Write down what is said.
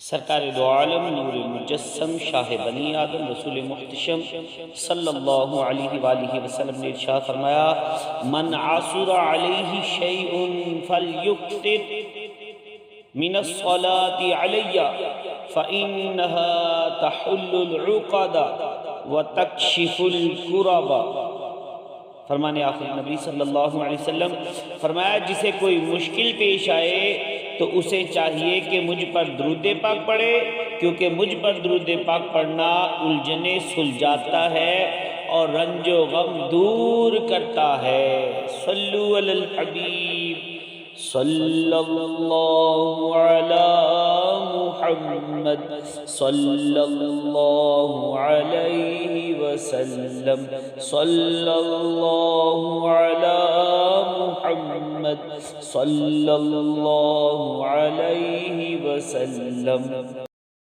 سرکار دو عالم نور مجسم شاہ بنی آدم رسول محتشم صلی اللہ علیہ وآلہ وسلم نے ارشاد فرمایا من عصر علیہ شیء فلیکتر من الصلاة علی فإنها تحل العقد وتکشف الکرب۔ فرمانے آخر نبی صلی اللہ علیہ وسلم فرمایا جسے کوئی مشکل پیش آئے تو اسے چاہیے کہ مجھ پر درود پاک پڑھے، کیونکہ مجھ پر درود پاک پڑھنا الجھنیں سلجھاتا ہے اور رنج و غم دور کرتا ہے۔ صلو علی الحبیب صلی اللہ علی محمد صلی اللہ علیہ وسلم صلی اللہ علی محمد صلی اللہ علیہ وسلم۔